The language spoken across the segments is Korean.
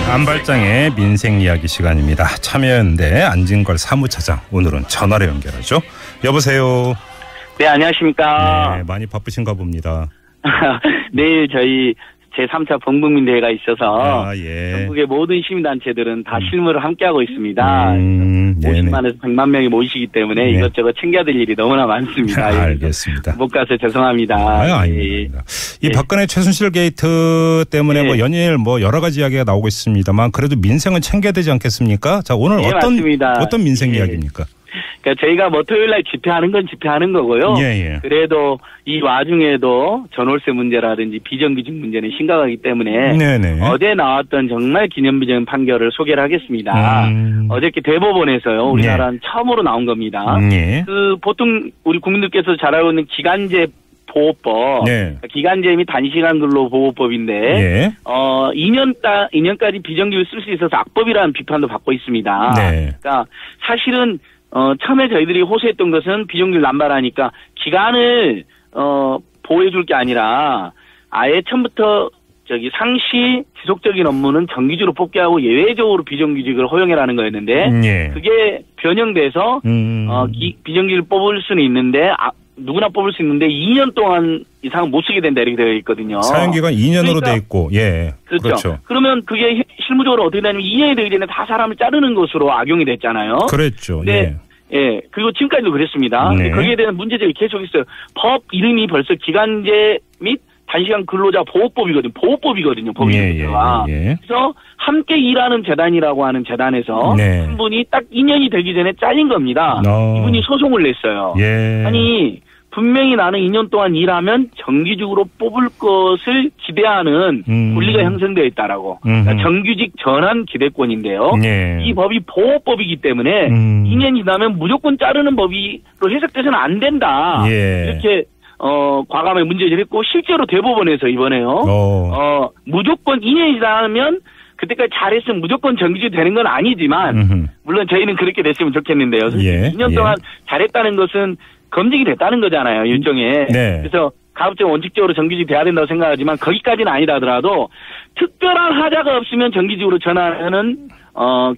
안발장의 민생 이야기 시간입니다. 참여연대 안진걸 사무차장, 오늘은 전화로 연결하죠. 여보세요. 네, 안녕하십니까. 네, 많이 바쁘신가 봅니다. 내일 저희 제3차 범국민대회가 있어서 예. 전국의 모든 시민단체들은 다 실무를 함께하고 있습니다. 50만에서 100만 명이 모이시기 때문에 이것저것 챙겨야 될 일이 너무나 많습니다. 알겠습니다. 못 가서 죄송합니다. 아닙니다. 이 박근혜 최순실 게이트 때문에 뭐 연일 뭐 여러 가지 이야기가 나오고 있습니다만 그래도 민생은 챙겨야 되지 않겠습니까? 자, 오늘 어떤 민생 이야기입니까? 그러니까 저희가 뭐 토요일 날 집회하는 건 집회하는 거고요. 그래도 이 와중에도 전월세 문제라든지 비정규직 문제는 심각하기 때문에 어제 나왔던 정말 기념비적인 판결을 소개를 하겠습니다. 어저께 대법원에서요. 우리나라는 처음으로 나온 겁니다. 그 보통 우리 국민들께서 잘 알고 있는 기간제 보호법, 기간제 및 단시간 근로 보호법인데 2년까지 비정규직을 쓸 수 있어서 악법이라는 비판도 받고 있습니다. 그러니까 사실은 처음에 저희들이 호소했던 것은 비정규직 남발하니까 기간을 보호해 줄 게 아니라 아예 처음부터 상시 지속적인 업무는 정규직으로 뽑게 하고 예외적으로 비정규직을 허용해라는 거였는데 그게 변형돼서 비정규직을 뽑을 수는 있는데 누구나 뽑을 수 있는데 2년 동안 이상 못 쓰게 된다 이렇게 되어 있거든요. 사용기간 2년으로 되어 있고, 그렇죠. 그러면 그게 실무적으로 어떻게 되냐면 2년이 되기 전에 다 사람을 자르는 것으로 악용이 됐잖아요. 그랬죠. 그리고 지금까지도 그랬습니다. 거기에 대한 문제점이 계속 있어요. 법 이름이 벌써 기간제 및 단시간 근로자 보호법이거든요. 법이거든요. 그래서 함께 일하는 재단이라고 하는 재단에서 한 분이 딱 2년이 되기 전에 잘린 겁니다. 이분이 소송을 냈어요. 아니 분명히 나는 2년 동안 일하면 정규직으로 뽑을 것을 기대하는 권리가 형성되어 있다라고. 그러니까 정규직 전환 기대권인데요. 이 법이 보호법이기 때문에 2년이 지나면 무조건 자르는 법으로 해석돼서는 안 된다. 이렇게 과감하게 문제제기를 했고 실제로 대법원에서 이번에요. 무조건 2년이 지나면 그때까지 잘했으면 무조건 정규직 되는 건 아니지만 물론 저희는 그렇게 됐으면 좋겠는데요. 2년 동안 잘했다는 것은 검증이 됐다는 거잖아요. 일종의. 그래서 가급적 원칙적으로 정규직 돼야 된다고 생각하지만 거기까지는 아니다 하더라도 특별한 하자가 없으면 정규직으로 전환하는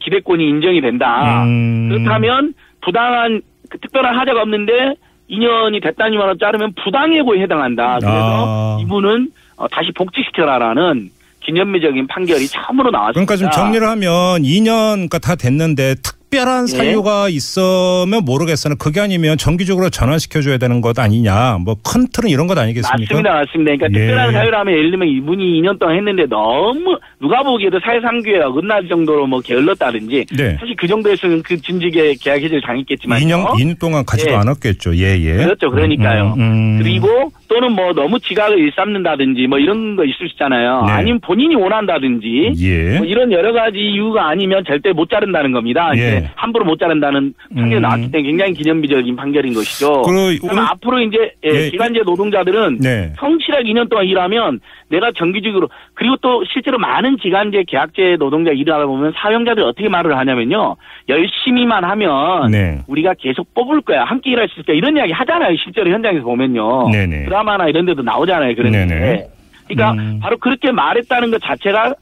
기대권이 인정이 된다. 그렇다면 부당한 특별한 하자가 없는데 2년이 됐다니만 자르면 부당해고에 해당한다. 그래서 이분은 다시 복직시켜라라는 기념비적인 판결이 처음으로 나왔습니다. 그러니까 좀 정리를 하면 2년가 다 됐는데 특별한 사유가 있으면 모르겠으나 그게 아니면 정기적으로 전환시켜줘야 되는 것 아니냐. 뭐 큰 틀은 이런 것 아니겠습니까? 맞습니다. 그러니까 특별한 사유라면 예를 들면 이분이 2년 동안 했는데 너무 누가 보기에도 사회상규에 어긋날 정도로 뭐 게을렀다든지 사실 그 정도였으면 그 진직에 계약 해지를 당했겠지만 2년 동안 가지도 않았겠죠. 그렇죠. 그러니까요. 그리고 또는 뭐 너무 지각을 일삼는다든지 뭐 이런 거 있을 수 있잖아요. 아니면 본인이 원한다든지 뭐 이런 여러 가지 이유가 아니면 절대 못 자른다는 겁니다. 함부로 못 자른다는 판결이 나왔기 때문에 굉장히 기념비적인 판결인 것이죠. 그럼 앞으로 이제 기간제 노동자들은 성실하게 2년 동안 일하면 내가 정규직으로 그리고 또 실제로 많은 기간제 계약제 노동자 일하다 보면 사용자들이 어떻게 말을 하냐면요. 열심히만 하면 우리가 계속 뽑을 거야. 함께 일할 수 있을 거야. 이런 이야기 하잖아요. 실제로 현장에서 보면요. 드라마나 이런 데도 나오잖아요. 그런데. 그러니까 바로 그렇게 말했다는 것 자체가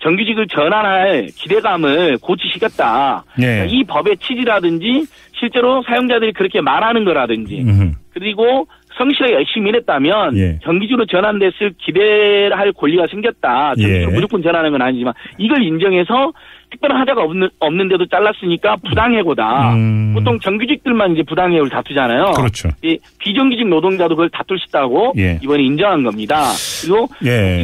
정규직을 전환할 기대감을 고치시켰다. 그러니까 이 법의 취지라든지 실제로 사용자들이 그렇게 말하는 거라든지 그리고 성실하게 열심히 일했다면 정규직으로 전환됐을 기대할 권리가 생겼다. 정규직으로 무조건 전환하는 건 아니지만 이걸 인정해서 특별한 하자가 없는데도 잘랐으니까 부당해고다. 보통 정규직들만 이제 부당해고를 다투잖아요. 그렇죠. 비정규직 노동자도 그걸 다툴 수 있다고 이번에 인정한 겁니다. 그리고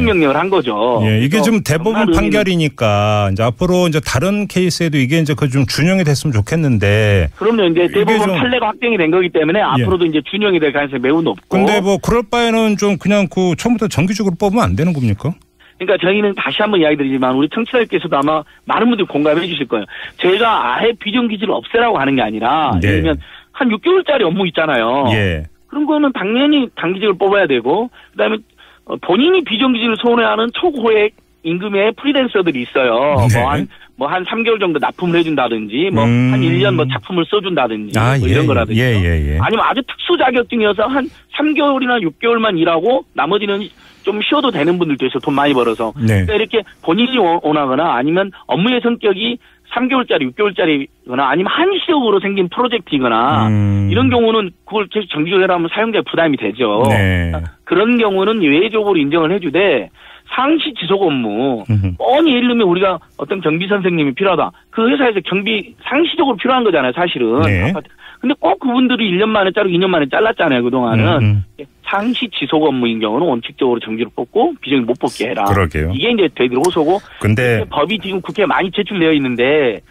명령을 한 거죠. 이게 좀 대법원 판결이니까 이제 앞으로 이제 다른 케이스에도 이게 이제 그 좀 준용이 됐으면 좋겠는데. 그럼요. 이제 대법원 판례가 확정이 된 거기 때문에 앞으로도 이제 준용이 될 가능성이 매우 높고. 근데 뭐 그럴 바에는 좀 그냥 그 처음부터 정규직으로 뽑으면 안 되는 겁니까? 그러니까 저희는 다시 한번 이야기 드리지만 우리 청취자들께서도 아마 많은 분들이 공감해 주실 거예요. 저희가 아예 비정규직을 없애라고 하는 게 아니라 예를 들면 한 6개월짜리 업무 있잖아요. 그런 거는 당연히 단기직을 뽑아야 되고 그다음에 본인이 비정규직을 소원해하는 초고액 임금의 프리랜서들이 있어요. 네. 한 3개월 정도 납품을 해준다든지, 한 1년 작품을 써준다든지, 이런 거라든지. 아니면 아주 특수 자격증이어서 한 3개월이나 6개월만 일하고 나머지는 좀 쉬어도 되는 분들도 있어요. 돈 많이 벌어서. 네. 그러니까 이렇게 본인이 원하거나 아니면 업무의 성격이 3개월짜리, 6개월짜리거나 아니면 한시적으로 생긴 프로젝트이거나 이런 경우는 그걸 계속 정기적으로 하면 사용자의 부담이 되죠. 네. 그런 경우는 예외적으로 인정을 해주되 상시 지속 업무, 뻔히 예를 들면 우리가 어떤 경비 선생님이 필요하다. 그 회사에서 경비 상시적으로 필요한 거잖아요, 사실은. 네. 근데 꼭 그분들이 1년 만에 자르고 2년 만에 잘랐잖아요, 그동안은. 상시 지속 업무인 경우는 원칙적으로 정지로 뽑고 비정규 못 뽑게 해라. 그러게요. 이게 이제 되들 호소고. 근데 법이 지금 국회에 많이 제출되어 있는데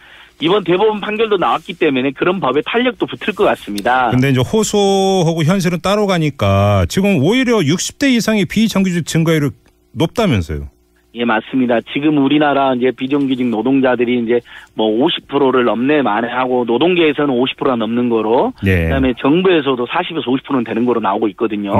이번 대법원 판결도 나왔기 때문에 그런 법에 탄력도 붙을 것 같습니다. 근데 이제 호소하고 현실은 따로 가니까 지금 오히려 60대 이상의 비정규직 증가율이 높다면서요. 예, 맞습니다. 지금 우리나라 이제 비정규직 노동자들이 이제 50%를 넘네 만회하고 노동계에서는 50%가 넘는 거로, 네. 그다음에 정부에서도 40에서 50%는 되는 거로 나오고 있거든요.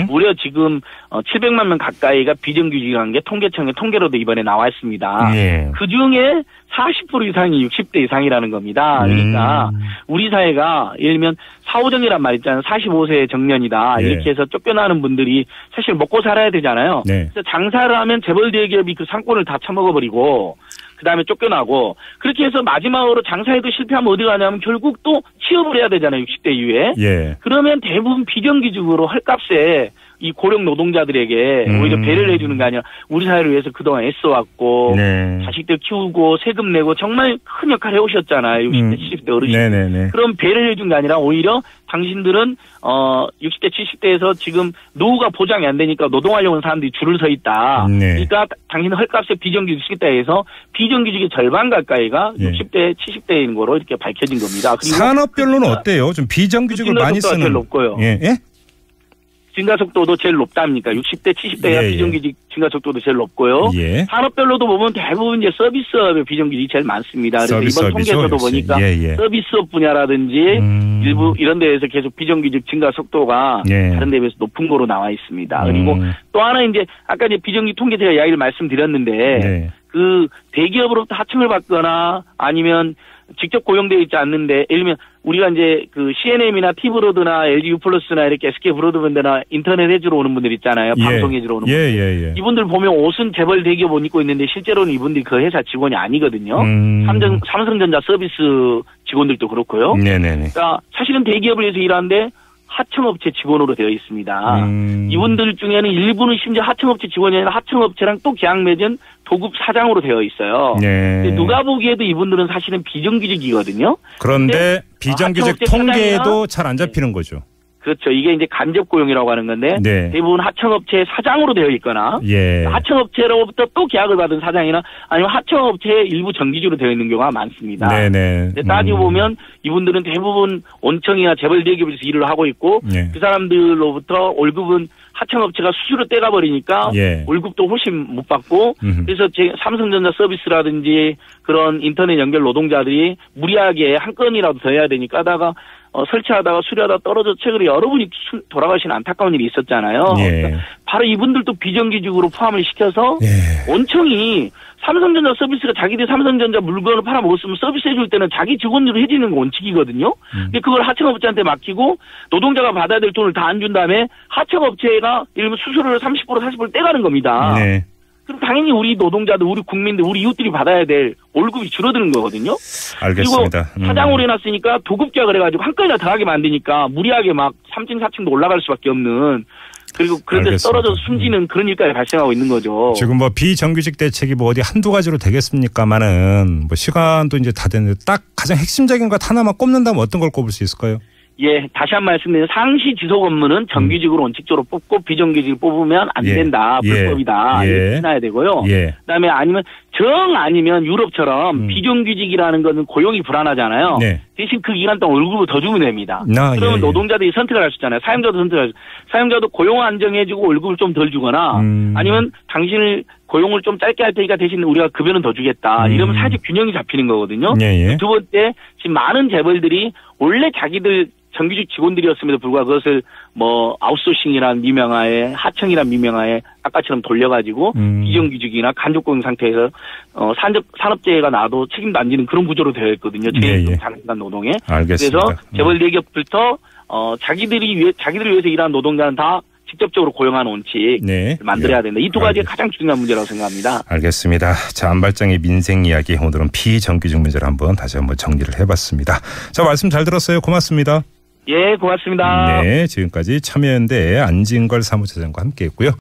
무려 지금 700만 명 가까이가 비정규직이라는 게 통계청의 통계로도 이번에 나와 있습니다. 네. 그 중에 40% 이상이 60대 이상이라는 겁니다. 그러니까 우리 사회가 예를 들면 사후정이란 말 있잖아요. 45세 정년이다. 예. 이렇게 해서 쫓겨나는 분들이 사실 먹고 살아야 되잖아요. 네. 그래서 장사를 하면 재벌 대기업이 그 상권을 다 처먹어버리고 그다음에 쫓겨나고 그렇게 해서 마지막으로 장사에도 실패하면 어디 가냐면 결국 또 취업을 해야 되잖아요. 60대 이후에. 예. 그러면 대부분 비정규직으로 헐값에 이 고령 노동자들에게 오히려 배려를 해주는 게 아니라 우리 사회를 위해서 그동안 애써왔고 네. 자식들 키우고 세금 내고 정말 큰 역할을 해오셨잖아요. 60대, 70대 어르신들. 네네네. 그럼 배려를 해준 게 아니라 오히려 당신들은 60대, 70대에서 지금 노후가 보장이 안 되니까 노동하려고 하는 사람들이 줄을 서 있다. 네. 그러니까 당신은 헐값에 비정규직 시기에 해서 비정규직의 절반 가까이가 예. 60대, 70대인 거로 이렇게 밝혀진 겁니다. 그리고 산업별로는 어때요? 좀 비정규직을 많이 쓰는. 제일 높고요. 예? 예? 증가 속도도 제일 높답니까? 60대, 70대가 예, 비정규직 증가 속도도 제일 높고요. 예. 산업별로도 보면 대부분 이제 서비스업의 비정규직이 제일 많습니다. 그래서 이번 통계에서도 보니까 서비스업 분야라든지 일부 이런 데에서 계속 비정규직 증가 속도가 다른 데에 비해서 높은 거로 나와 있습니다. 그리고 또 하나 이제 아까 이제 비정규직 통계 제가 이야기를 말씀드렸는데 그 대기업으로부터 하청을 받거나 아니면 직접 고용되어 있지 않는데, 예를 들면, 우리가 이제 그 CNM이나 티브로드나 LG U+나 이렇게 SK 브로드밴드나 인터넷 해주러 오는 분들 있잖아요. 방송 해주러 오는 분들. 이분들 보면 옷은 재벌 대기업 옷 입고 있는데 실제로는 이분들이 그 회사 직원이 아니거든요. 삼성전자 서비스 직원들도 그렇고요. 그러니까 사실은 대기업을 위해서 일하는데 하청업체 직원으로 되어 있습니다. 이분들 중에는 일부는 심지어 하청업체 직원이 아니라 하청업체랑 또 계약 맺은 도급 사장으로 되어 있어요. 누가 보기에도 이분들은 사실은 비정규직이거든요. 그런데 비정규직 통계에도 잘 안 잡히는 거죠. 그렇죠. 이게 이제 간접 고용이라고 하는 건데 대부분 하청업체 사장으로 되어 있거나 하청업체로부터 또 계약을 받은 사장이나 아니면 하청업체의 일부 정규직으로 되어 있는 경우가 많습니다. 따지고 보면 이분들은 대부분 온청이나 재벌 대기업에서 일을 하고 있고 그 사람들로부터 월급은 하청업체가 수수료 떼가버리니까 월급도 훨씬 못 받고 그래서 삼성전자 서비스라든지 그런 인터넷 연결 노동자들이 무리하게 한 건이라도 더 해야 되니까 하다가 설치하다가 수리하다가 떨어져 최근에 여러분이 돌아가신 안타까운 일이 있었잖아요. 그러니까 바로 이분들도 비정규직으로 포함을 시켜서 원청이 삼성전자 서비스가 자기들이 삼성전자 물건을 팔아먹었으면 서비스 해줄 때는 자기 직원으로 해주는 게 원칙이거든요. 근데 그걸 하청업체한테 맡기고 노동자가 받아야 될 돈을 다 안 준 다음에 하청업체가 예를 들면 수수료를 30% 40% 떼가는 겁니다. 그럼 당연히 우리 노동자들, 우리 국민들, 우리 이웃들이 받아야 될 월급이 줄어드는 거거든요. 알겠습니다. 그리고 사장으로 해놨으니까 도급계약을 해가지고 한 건이나 더 하게 만드니까 무리하게 막 3층, 4층도 올라갈 수밖에 없는 그리고 그런 데서 떨어져서 숨지는 그런 일까지 발생하고 있는 거죠. 지금 뭐 비정규직 대책이 뭐 어디 한두 가지로 되겠습니까마는 뭐 시간도 이제 다 됐는데 딱 가장 핵심적인 것 하나만 꼽는다면 어떤 걸 꼽을 수 있을까요? 예, 다시 한 말씀드리면 상시 지속 업무는 정규직으로 원칙적으로 뽑고 비정규직을 뽑으면 안 된다. 불법이다. 이렇게 해놔야 되고요. 그다음에 아니면 유럽처럼 비정규직이라는 것은 고용이 불안하잖아요. 대신 그 기간 동안 월급을 더 주면 됩니다. 그러면 노동자들이 선택을 할 수 있잖아요. 사용자도 선택을 할 수 있어요. 사용자도 고용 안정해주고 월급을 좀 덜 주거나 아니면 당신을 고용을 좀 짧게 할 테니까 대신 우리가 급여는 더 주겠다. 이러면 사실 균형이 잡히는 거거든요. 두 번째, 지금 많은 재벌들이 원래 자기들 정규직 직원들이었음에도 불구하고 그것을 뭐 아웃소싱이란 미명하에 하청이란 미명하에 아까처럼 돌려가지고 비정규직이나 간접고용 상태에서 산업재해가 나도 책임도 안 지는 그런 구조로 되어 있거든요. 장시간 노동에. 알겠습니다. 그래서 재벌 대기업부터 자기들을 위해서 일하는 노동자는 다 직접적으로 고용하는 원칙 만들어야 된다. 이 두 가지가 가장 중요한 문제라고 생각합니다. 알겠습니다. 자, 안발장의 민생 이야기 오늘은 비정규직 문제를 다시 한번 정리를 해봤습니다. 자, 말씀 잘 들었어요. 고맙습니다. 예, 고맙습니다. 네, 지금까지 참여연대의 안진걸 사무처장과 함께했고요.